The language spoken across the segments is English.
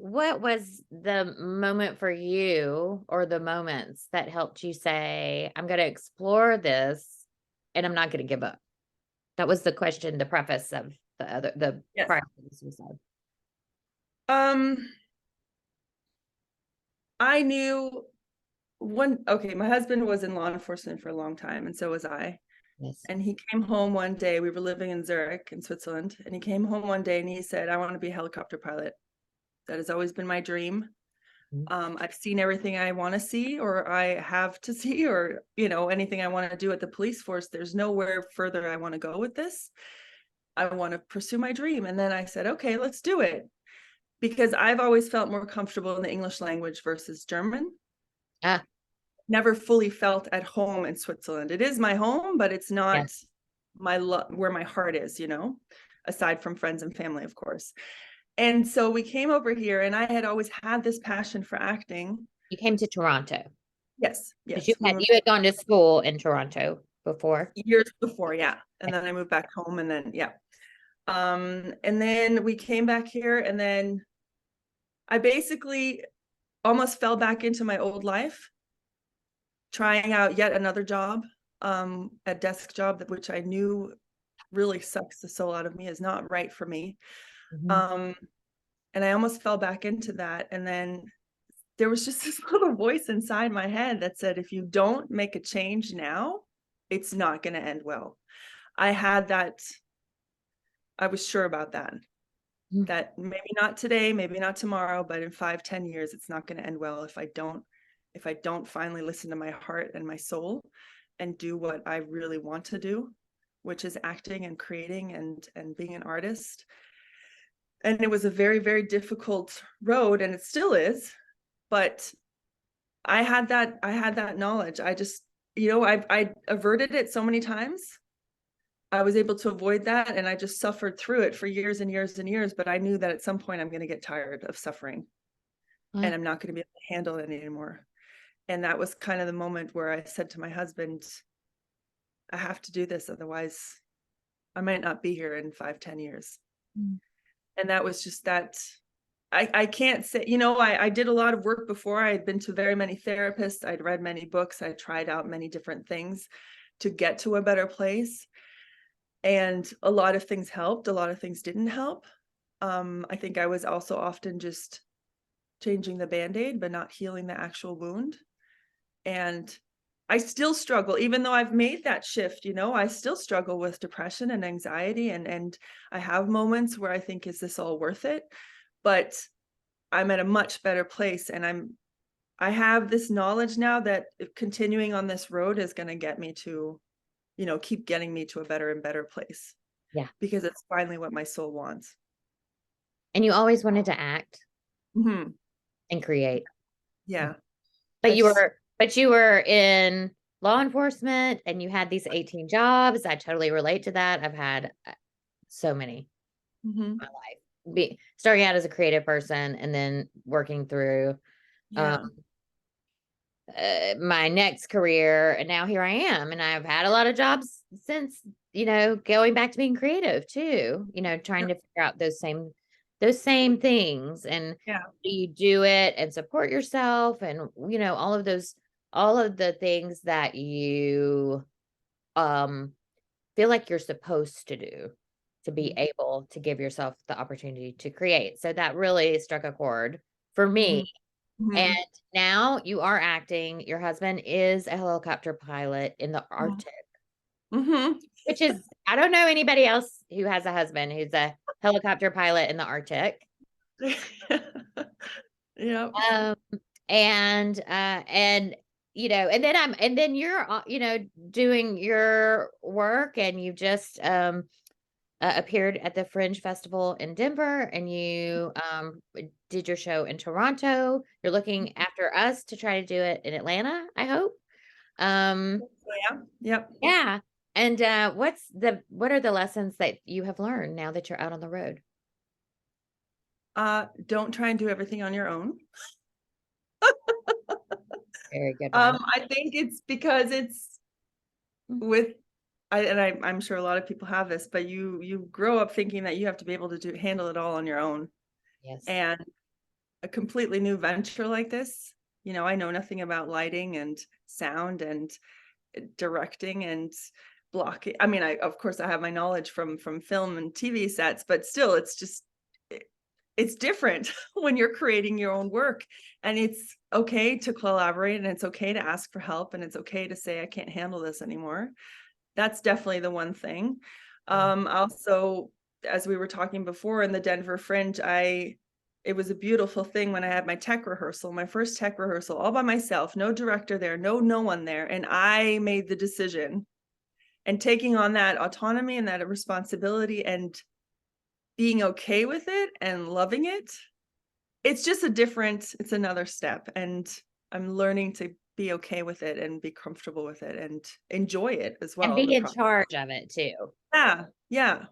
what was the moment for you, or the moments that helped you say, I'm going to explore this and I'm not going to give up? That was the question, the preface of the Yes. prior to the suicide. I knew okay, my husband was in law enforcement for a long time, and so was I. Yes. And he came home one day, we were living in Zurich in Switzerland, and he came home one day and he said, I want to be a helicopter pilot. That has always been my dream. I've seen everything I want to see, or I have to see, or, anything I want to do at the police force. There's nowhere further I want to go with this. I want to pursue my dream. And then I said, okay, let's do it. Because I've always felt more comfortable in the English language versus German. Ah, Never fully felt at home in Switzerland. It is my home, but it's not yes. where my heart is, aside from friends and family, of course. And so we came over here, and I had always had this passion for acting. You came to Toronto. Yes, Because yes. you had gone to school in Toronto before. Years before, yeah. And then I moved back home, and then, yeah. And then we came back here, and then I basically almost fell back into my old life, trying out yet another job, a desk job, which I knew really sucks the soul out of me, is not right for me. Mhm. And I almost fell back into that. And then there was just this little voice inside my head that said, if you don't make a change now, it's not going to end well. I was sure about that. That maybe not today, maybe not tomorrow, but in 5-10 years, it's not going to end well if I don't finally listen to my heart and my soul and do what I really want to do, which is acting and creating and being an artist. And it was a very, very difficult road, and it still is, but I had that knowledge. I just, I averted it so many times. I was able to avoid that, and I just suffered through it for years and years and years. But I knew that at some point I'm going to get tired of suffering, and I'm not going to be able to handle it anymore. And that was kind of the moment where I said to my husband, I have to do this, otherwise I might not be here in 5-10 years. And that was just that. I can't say, I did a lot of work before. I had been to very many therapists. I'd read many books. I tried out many different things to get to a better place. And a lot of things helped. A lot of things didn't help. I think I was also often just changing the Band-Aid, but not healing the actual wound. And I still struggle, even though I've made that shift, I still struggle with depression and anxiety. And I have moments where I think, is this all worth it? But I'm at a much better place, and I have this knowledge now that continuing on this road is going to get me to, keep getting me to a better and better place. Yeah. Because it's finally what my soul wants. And you always wanted to act Mm-hmm. and create. Yeah. But you were in law enforcement and you had these 18 jobs. I totally relate to that. I've had so many in my life. Starting out as a creative person and then working through Yeah. my next career, and now here I am, and I've had a lot of jobs since, going back to being creative too, trying to figure out those same things, and Yeah. do you do it and support yourself, and all of the things that you feel like you're supposed to do to be able to give yourself the opportunity to create. So that really struck a chord for me. And Mm-hmm. now you are acting. Your husband is a helicopter pilot in the Arctic, Mm-hmm. which is, I don't know anybody else who has a husband who's a helicopter pilot in the Arctic. Yeah. Um, and and then you're, doing your work, and you just appeared at the Fringe Festival in Denver, and you did your show in Toronto. You're looking after us to try to do it in Atlanta, I hope. Yeah. Yep. Yeah. And what are the lessons that you have learned now that you're out on the road? Don't try and do everything on your own. Very good one. I think it's because it's with I'm sure a lot of people have this, but you grow up thinking that you have to be able to handle it all on your own. Yes. And a completely new venture like this, you know, I know nothing about lighting and sound and directing and blocking. I mean, of course I have my knowledge from film and TV sets, but still it's just it's different when you're creating your own work, and it's okay to collaborate, and it's okay to ask for help, and it's okay to say I can't handle this anymore. That's definitely the one thing. Also, as we were talking before, in the Denver Fringe, it was a beautiful thing when I had my tech rehearsal, my first tech rehearsal, all by myself, no director there, no one there, and I made the decision. And taking on that autonomy and that responsibility and being okay with it and loving it, it's just it's another step. And I'm learning to be okay with it and be comfortable with it and enjoy it as And well. be in charge of it too. Yeah. Yeah.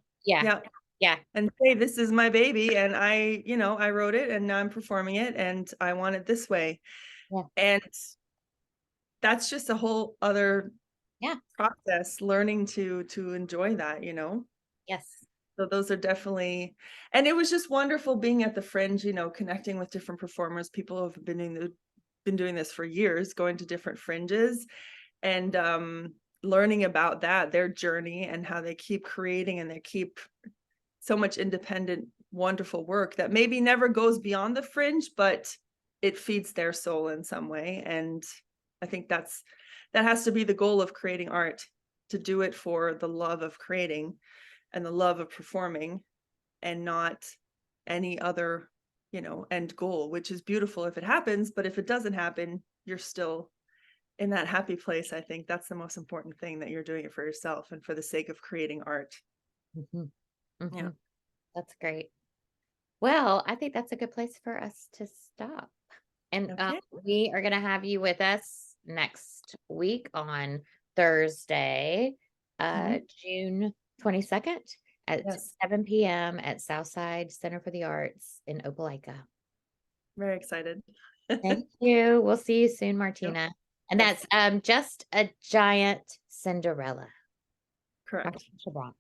Yeah. And say, this is my baby, and I wrote it, and now I'm performing it, and I want it this way. Yeah. And that's just a whole other process, learning to enjoy that, Yes. So those are definitely, and it was just wonderful being at the Fringe, connecting with different performers, people who have been doing this for years, going to different fringes, and learning about their journey, and how they keep creating, and they keep so much independent, wonderful work that maybe never goes beyond the Fringe, but it feeds their soul in some way. And I think that has to be the goal of creating art, to do it for the love of creating and the love of performing, and not any other, end goal, which is beautiful if it happens, but if it doesn't happen, you're still in that happy place. I think that's the most important thing, that you're doing it for yourself and for the sake of creating art. Yeah. That's great. Well, I think that's a good place for us to stop. And Okay. we are going to have you with us next week on Thursday, June 22nd at 7 p.m. at Southside Center for the Arts in Opelika. Very excited. Thank you. We'll see you soon, Martina. And that's Just a Giant Cinderella. Correct. Martina Schabron.